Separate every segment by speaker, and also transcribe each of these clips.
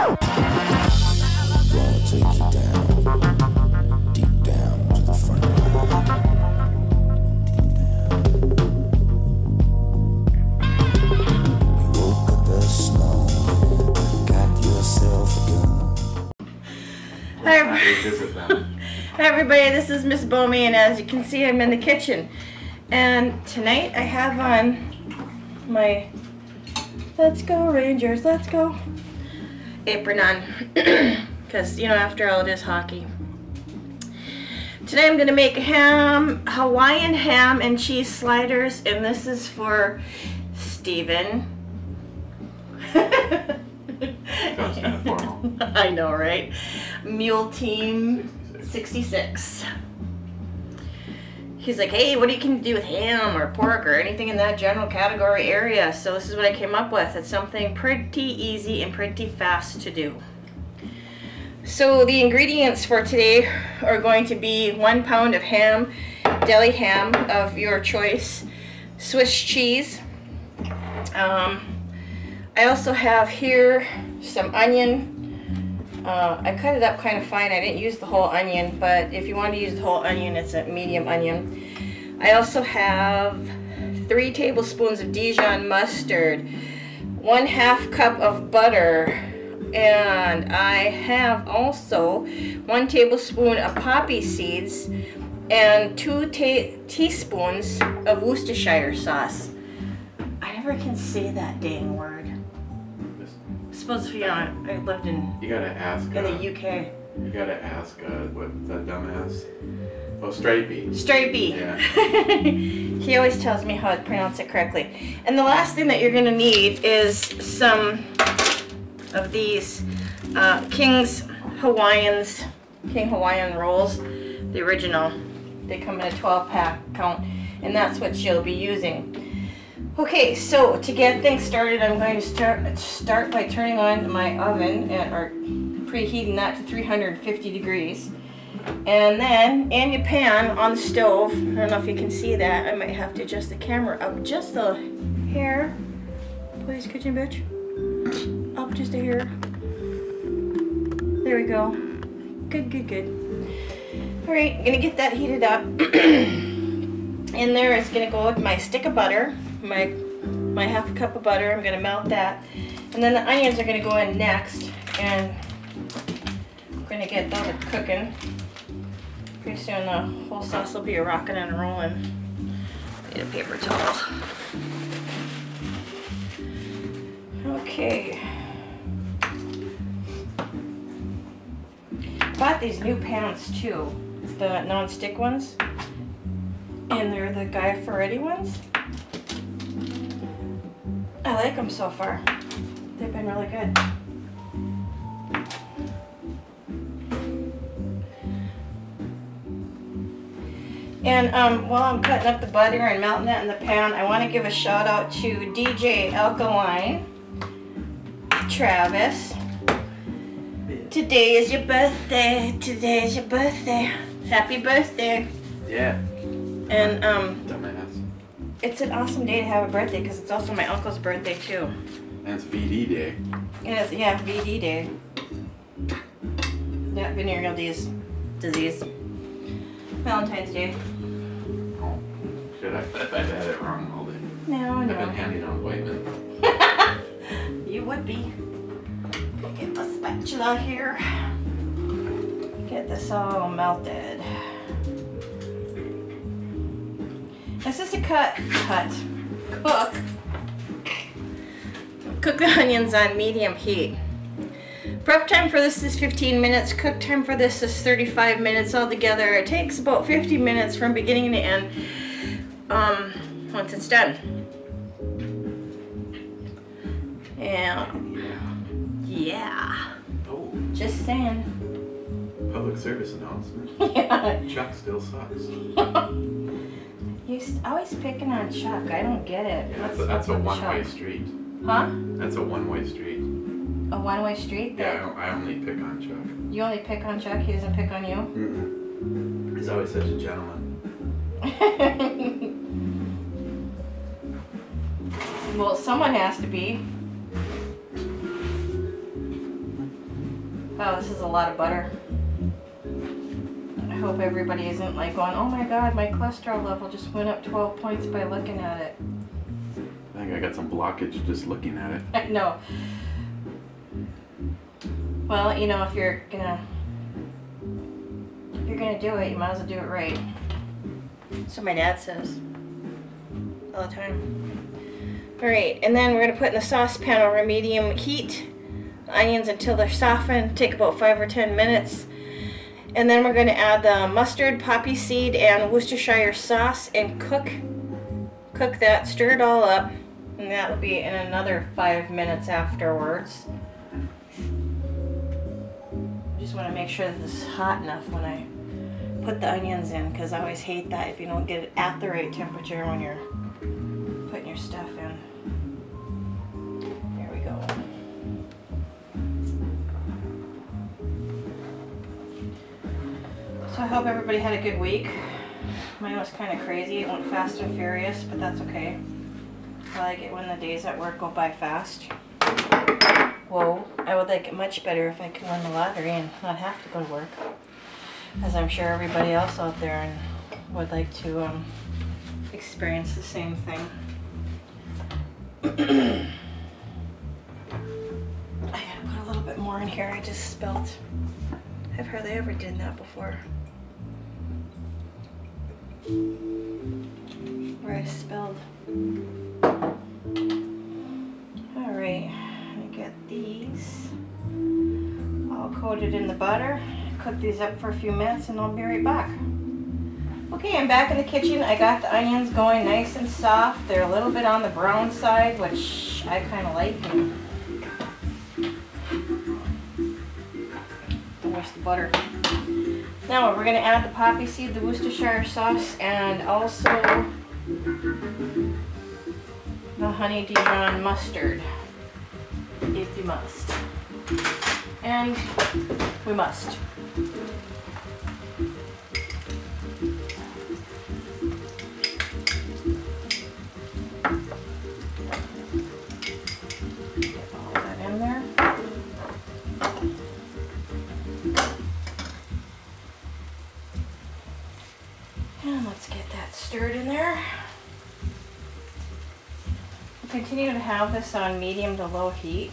Speaker 1: take you down, deep down to the front line. You woke up this morning, got yourself a gun.
Speaker 2: Hi everybody, this is Mzbomey, and as you can see, I'm in the kitchen. And tonight I have on my "Let's Go Rangers, Let's Go" apron on. Because, you know, after all, it is hockey. Today I'm going to make Hawaiian ham and cheese sliders, and this is for Steven.
Speaker 3: Sounds kind of formal.
Speaker 2: I know, right? Mule Team 66. He's like, hey, what do you can do with ham or pork or anything in that general category area? So this is what I came up with. It's something pretty easy and pretty fast to do. So the ingredients for today are going to be 1 pound of ham, deli ham of your choice, Swiss cheese. I also have here some onion. I cut it up kind of fine. I didn't use the whole onion, but if you want to use the whole onion, it's a medium onion. I also have 3 tablespoons of Dijon mustard, 1/2 cup of butter, and I have also 1 tablespoon of poppy seeds and 2 teaspoons of Worcestershire sauce. I never can say that dang word. I suppose, you know, I lived in
Speaker 3: You gotta ask.
Speaker 2: in the UK.
Speaker 3: You gotta ask what that dumbass. Oh, stripey.
Speaker 2: Stripey.
Speaker 3: Yeah.
Speaker 2: He always tells me how to pronounce it correctly. And the last thing that you're gonna need is some of these King Hawaiian rolls, the original. They come in a 12-pack count, and that's what you'll be using. Okay, so to get things started, I'm going to start by turning on my oven or preheating that to 350 degrees. And then in your pan on the stove, I don't know if you can see that, I might have to adjust the camera up just a hair. Please, kitchen bitch. Up just a hair. There we go. Good, good, good. Alright, I'm gonna get that heated up. In there is gonna go with my stick of butter, my 1/2 cup of butter. I'm gonna melt that. And then the onions are gonna go in next, and I'm gonna get that cooking. Pretty soon the whole sauce will be rocking and rolling. Need a paper towel. Okay. Bought these new pans too, the non-stick ones, and they're the Guy Fieri ones. I like them so far. They've been really good. And while I'm cutting up the butter and melting that in the pan, I want to give a shout out to DJ Alkaline, Travis. Today is your birthday. Today is your birthday. Happy birthday.
Speaker 3: Yeah.
Speaker 2: And
Speaker 3: Dumbass.
Speaker 2: it's an awesome day to have a birthday because it's also my uncle's birthday too.
Speaker 3: And it's VD day.
Speaker 2: And it's, yeah, VD day. Yeah, venereal disease. Valentine's Day.
Speaker 3: Oh, shit! I've had it wrong all day.
Speaker 2: No,
Speaker 3: I've been
Speaker 2: no.
Speaker 3: handing out ointment.
Speaker 2: You would be. Get the spatula here. Get this all melted. This is to cook the onions on medium heat. Prep time for this is 15 minutes. Cook time for this is 35 minutes altogether. It takes about 50 minutes from beginning to end once it's done. Yeah.
Speaker 3: Oh.
Speaker 2: Just saying.
Speaker 3: Public service announcement.
Speaker 2: Yeah.
Speaker 3: Chuck still sucks.
Speaker 2: You're always picking on Chuck. I don't get it.
Speaker 3: Yeah,
Speaker 2: What's
Speaker 3: that's a
Speaker 2: up with
Speaker 3: one-way
Speaker 2: Chuck?
Speaker 3: street.
Speaker 2: Huh?
Speaker 3: That's a one-way street.
Speaker 2: A one-way street?
Speaker 3: Yeah, I only pick on Chuck.
Speaker 2: You only pick on Chuck, he doesn't pick on you?
Speaker 3: Mm-mm. He's always such a gentleman.
Speaker 2: Well, someone has to be. Wow, this is a lot of butter. I hope everybody isn't like going, oh my god, my cholesterol level just went up 12 points by looking at it.
Speaker 3: I think I got some blockage just looking at it.
Speaker 2: I know. Well, you know, if you're gonna do it, you might as well do it right. So my dad says all the time. Alright, and then we're gonna put in the saucepan over medium heat the onions until they're softened. Take about 5 or 10 minutes. And then we're gonna add the mustard, poppy seed, and Worcestershire sauce and cook that, stir it all up, and that'll be in another 5 minutes afterwards. Just want to make sure that this is hot enough when I put the onions in, because I always hate that if you don't get it at the right temperature when you're putting your stuff in. There we go. So I hope everybody had a good week. Mine was kind of crazy. It went fast and furious, but that's okay. I like it when the days at work go by fast. Whoa, I would like it much better if I could win the lottery and not have to go to work. As I'm sure everybody else out there would like to experience the same thing. I gotta put a little bit more in here. I just spilled. I've hardly ever did that before. Where I spilled. Alright, I get these all coated in the butter. Cook these up for a few minutes and I'll be right back. Okay, I'm back in the kitchen. I got the onions going nice and soft. They're a little bit on the brown side, which I kind of like. Where's the butter? Now we're going to add the poppy seed, the Worcestershire sauce, and also the honey Dijon mustard, if you must. And we must. Get all that in there. And let's get that stirred in there. We'll continue to have this on medium to low heat.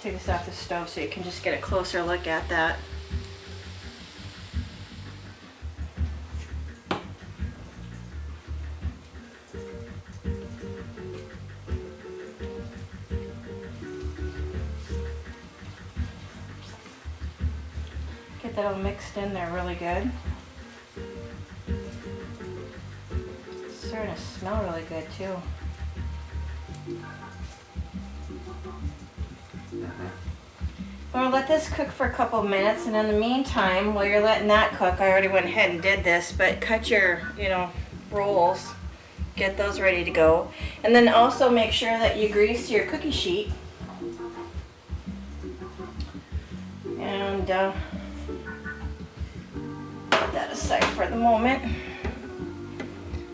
Speaker 2: Take this off the stove so you can just get a closer look at that. Get that all mixed in there really good. It's starting to smell really good too. We'll let this cook for a couple minutes, and in the meantime, while you're letting that cook, I already went ahead and did this, but cut your, rolls, get those ready to go. And then also make sure that you grease your cookie sheet. And put that aside for the moment.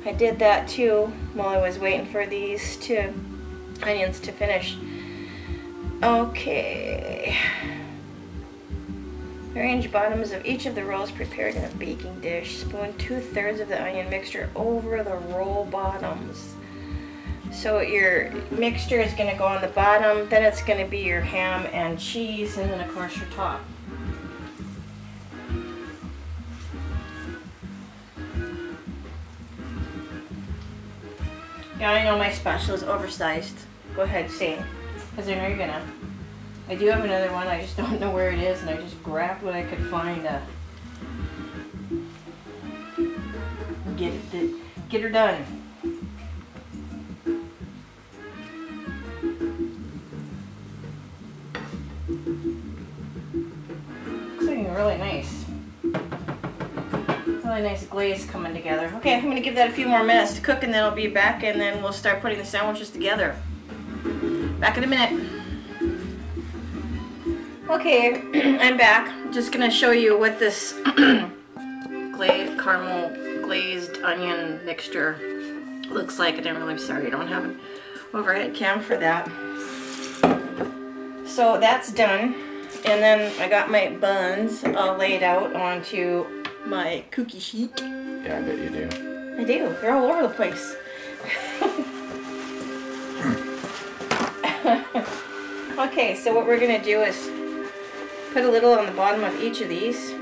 Speaker 2: I did that too while I was waiting for these onions to finish. Okay. Arrange bottoms of each of the rolls prepared in a baking dish. Spoon 2/3 of the onion mixture over the roll bottoms. So your mixture is going to go on the bottom, then it's going to be your ham and cheese, and then of course your top. Yeah, I know my spatula is oversized. Go ahead, say it. Because I know you're gonna. I do have another one, I just don't know where it is, and I just grabbed what I could find to get her done. Looks like really nice. Really nice glaze coming together. Okay, I'm gonna give that a few more minutes to cook, and then I'll be back, and then we'll start putting the sandwiches together. Back in a minute. Okay, I'm back. I'm just gonna show you what this caramel glazed onion mixture looks like, and I'm really sorry I don't have an overhead cam for that. So that's done, and then I got my buns all laid out onto my cookie sheet.
Speaker 3: Yeah, I bet you do.
Speaker 2: I do. They're all over the place. Okay, so what we're going to do is put a little on the bottom of each of these.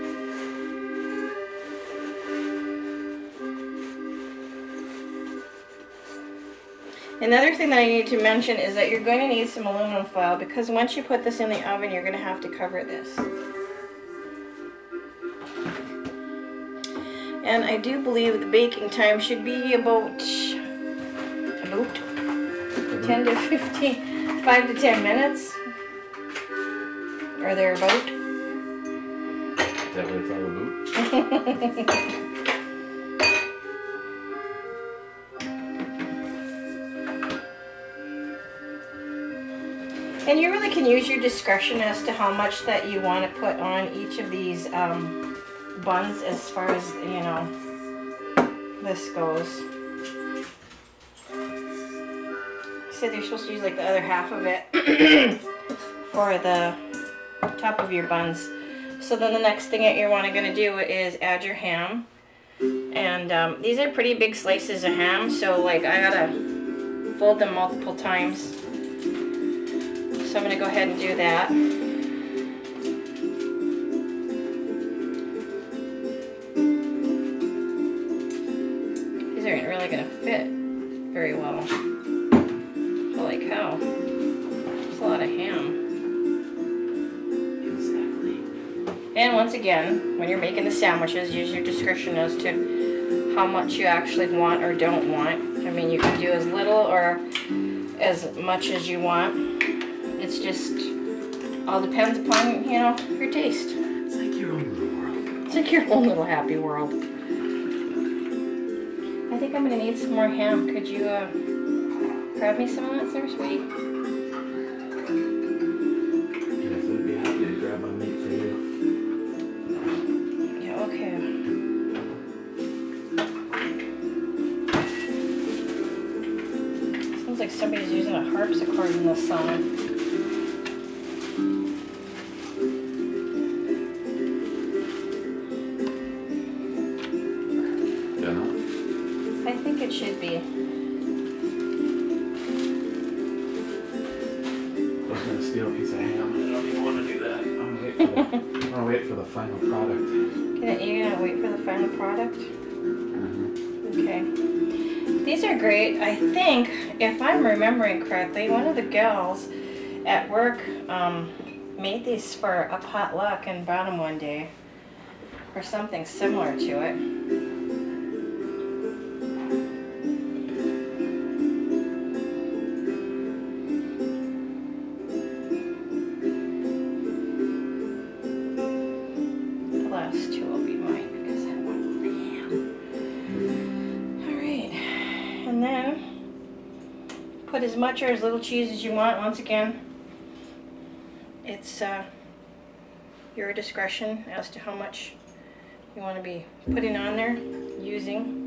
Speaker 2: Another thing that I need to mention is that you're going to need some aluminum foil, because once you put this in the oven, you're going to have to cover this. And I do believe the baking time should be about 10 to 15, 5 to 10 minutes, or thereabout.
Speaker 3: Is that what it's all about?
Speaker 2: And you really can use your discretion as to how much that you want to put on each of these buns, as far as, you know, this goes. So you're supposed to use like the other half of it for the top of your buns. So then the next thing that you're going to do is add your ham. And these are pretty big slices of ham, so like I gotta fold them multiple times. So I'm going to go ahead and do that. These aren't really going to fit very well. Holy cow. That's a lot of ham.
Speaker 3: Exactly.
Speaker 2: And once again, when you're making the sandwiches, use your discretion as to how much you actually want or don't want. I mean, you can do as little or as much as you want. It's just all depends upon, you know, your taste.
Speaker 3: It's like your own little world.
Speaker 2: It's like your own little happy world. I think I'm going to need some more ham. Could you grab me some of that there, sweetie?
Speaker 3: Yes, I'd be happy to grab my meat for you.
Speaker 2: Yeah, okay. Sounds like somebody's using a harpsichord in this song. I think it should be.
Speaker 3: I was going to steal a piece of ham. I don't even want to do that. I'm going to wait for the final product.
Speaker 2: You're going to wait for the final product? Okay. These are great. I think, if I'm remembering correctly, one of the gals at work made these for a potluck and brought them one day. Or something similar to it. Put as much or as little cheese as you want. Once again, it's your discretion as to how much you want to be putting on there, using.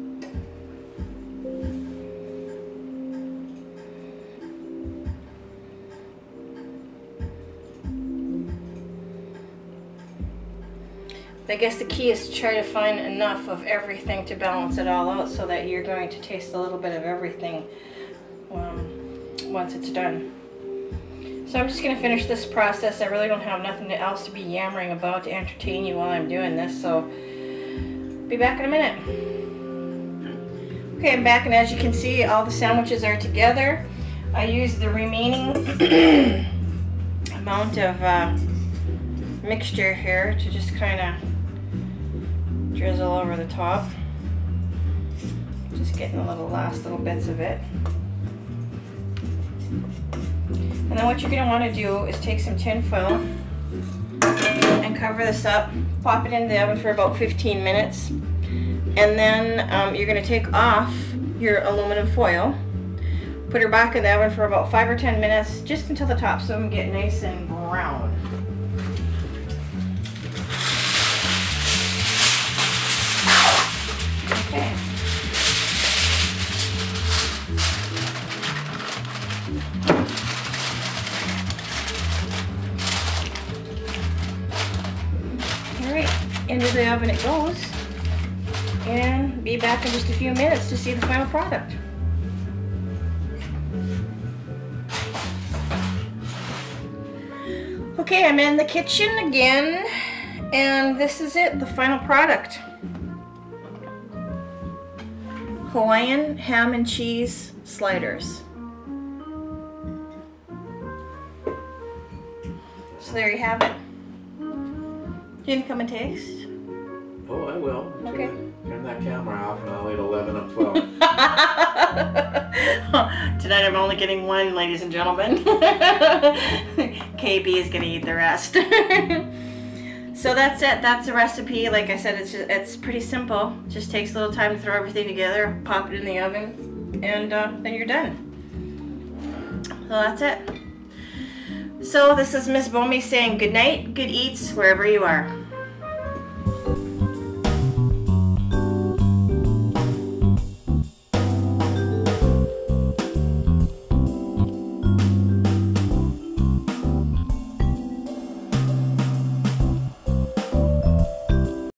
Speaker 2: I guess the key is to try to find enough of everything to balance it all out, so that you're going to taste a little bit of everything once it's done. So I'm just going to finish this process. I really don't have nothing else to be yammering about to entertain you while I'm doing this, so be back in a minute. Okay, I'm back, and as you can see, all the sandwiches are together. I used the remaining amount of mixture here to just kind of drizzle over the top. Just getting the last little bits of it. And then what you're going to want to do is take some tin foil and cover this up, pop it in the oven for about 15 minutes, and then you're going to take off your aluminum foil, put her back in the oven for about 5 or 10 minutes, just until the tops of them get nice and brown. Okay. into the oven it goes. And be back in just a few minutes to see the final product. Okay, I'm in the kitchen again, and this is it, the final product. Hawaiian ham and cheese sliders. So there you have it. You gonna come and taste?
Speaker 3: Oh, I will.
Speaker 2: Okay.
Speaker 3: Turn that camera off and I'll eat 11 of 12.
Speaker 2: Tonight I'm only getting one, ladies and gentlemen. KB is gonna eat the rest. So that's it. That's the recipe. Like I said, it's pretty simple. Just takes a little time to throw everything together, pop it in the oven, and then you're done. So that's it. So this is Mzbomey saying good night, good eats, wherever you are.